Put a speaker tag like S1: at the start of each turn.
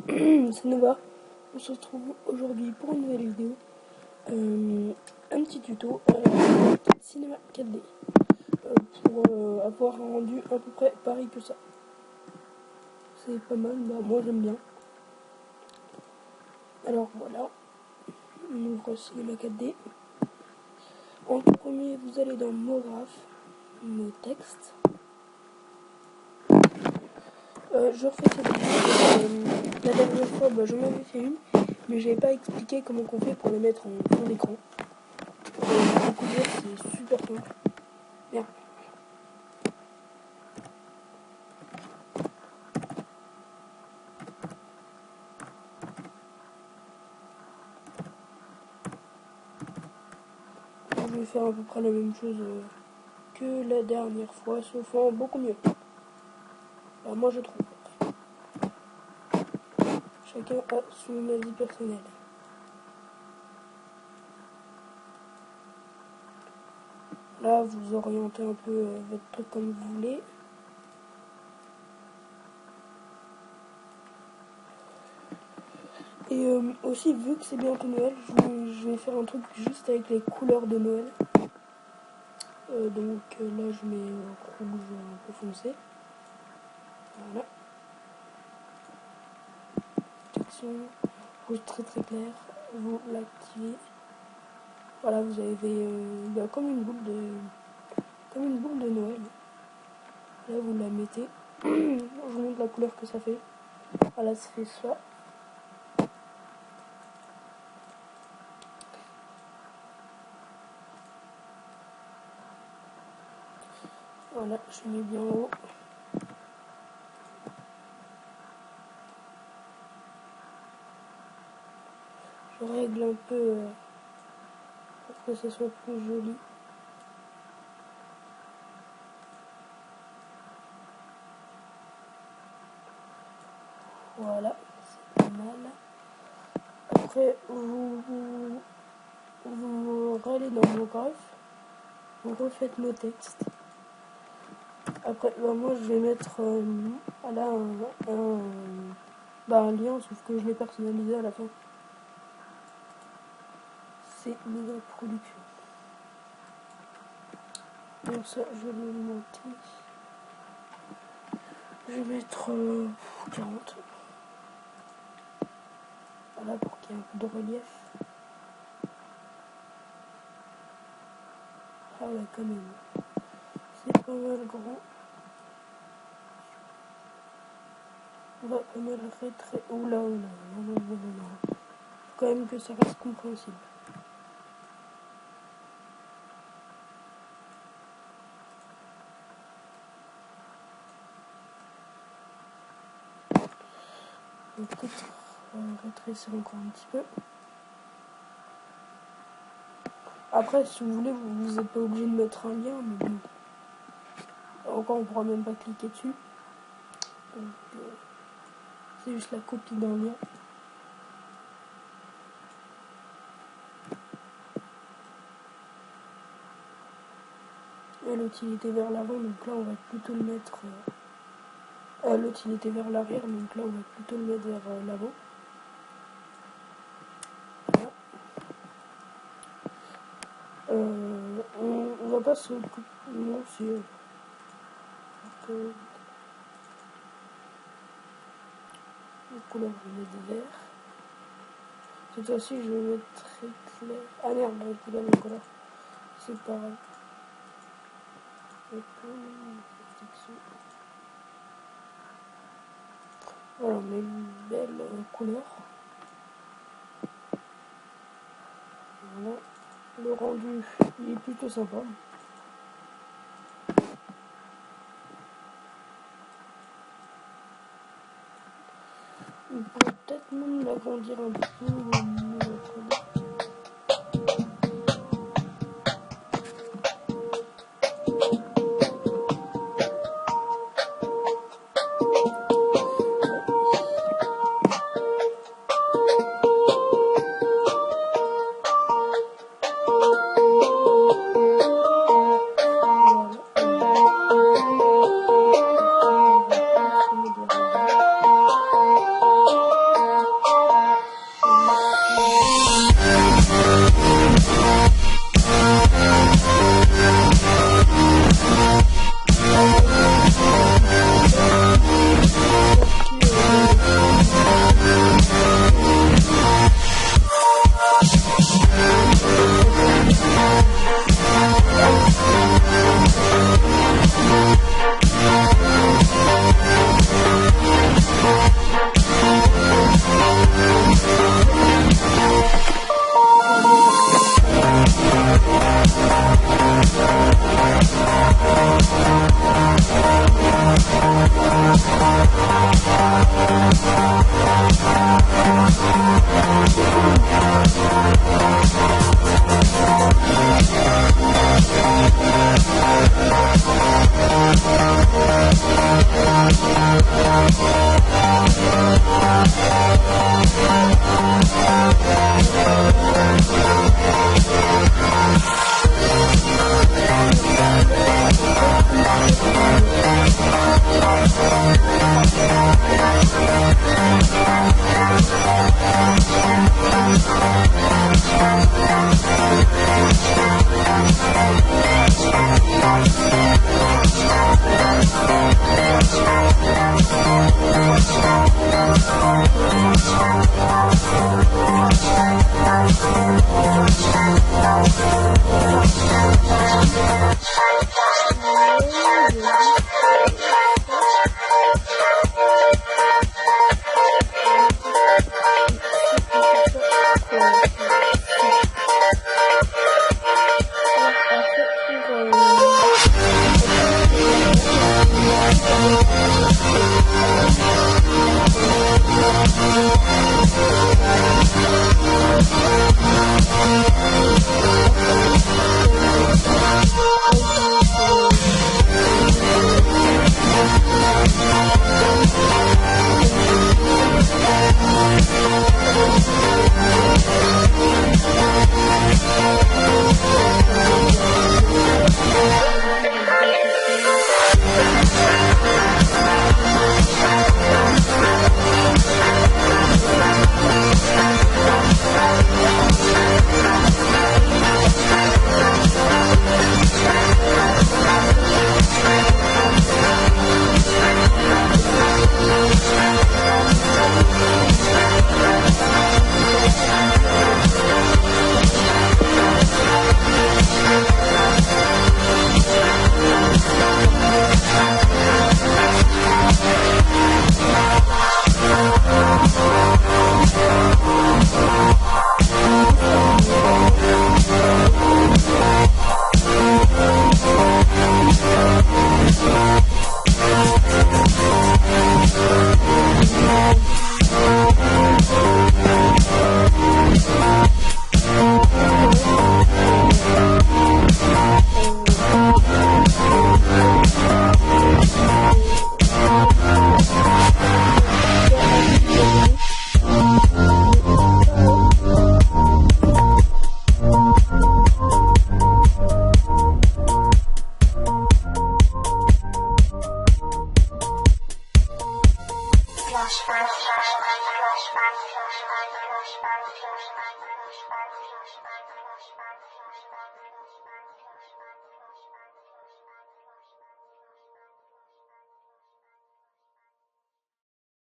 S1: c'est Nova. On se retrouve aujourd'hui pour une nouvelle vidéo. Un petit tuto Cinema 4D pour avoir un rendu à peu près pareil que ça. C'est pas mal, bah, moi j'aime bien. Alors voilà, on ouvre Cinema 4D. En premier, vous allez dans Mograph, nos textes. Je refais cette vidéo. La dernière fois, j'en avais fait une, mais j'avais pas expliqué comment on fait pour le mettre en fond d'écran. Découvrir, c'est super simple. Bien. Je vais faire à peu près la même chose que la dernière fois, sauf en beaucoup mieux. Bah, moi je trouve. Chacun a son avis personnel. Là, vous orientez un peu votre truc comme vous voulez. Et aussi, vu que c'est bientôt Noël, je vais faire un truc juste avec les couleurs de Noël. Donc là, je mets rouge un peu foncé. Voilà. Protection, rouge très très clair. Vous l'activez. Voilà, vous avez comme une boule de Noël. Là, vous la mettez. Je vous montre la couleur que ça fait. Voilà, ça fait ça. Voilà, je mets bien haut. Je règle un peu pour que ce soit plus joli. Voilà, c'est pas mal. Après, vous râlez dans vos graphes. Vous refaites nos textes. Après, moi je vais mettre un lien, sauf que je l'ai personnalisé à la fin. C'est nouvelle production. Donc ça, je vais le monter. Je vais mettre 40. Voilà, pour qu'il y ait un peu de relief. Ah ouais, quand même. C'est pas mal grand. On va pas mal rétrécir. Oula, non. Faut quand même que ça reste compréhensible. On va peut-être rétrécir encore un petit peu. Après, si vous voulez, vous n'êtes pas obligé de mettre un lien, mais bon. Encore, on pourra même pas cliquer dessus. Donc, c'est juste la copie d'un lien. Et l'autre il était vers l'avant, donc là on va plutôt le mettre. L'autre il était vers l'arrière, donc là on va plutôt le mettre vers l'avant. Voilà. On va pas se couper. Non, si. La couleur, je vais mettre vert. Cette fois-ci, je vais mettre très clair. Ah merde, la couleur. C'est pareil. Voilà, on a une belle couleur. Voilà. Le rendu, il est plutôt sympa. On pourrait peut-être même l'agrandir un peu.
S2: flashback.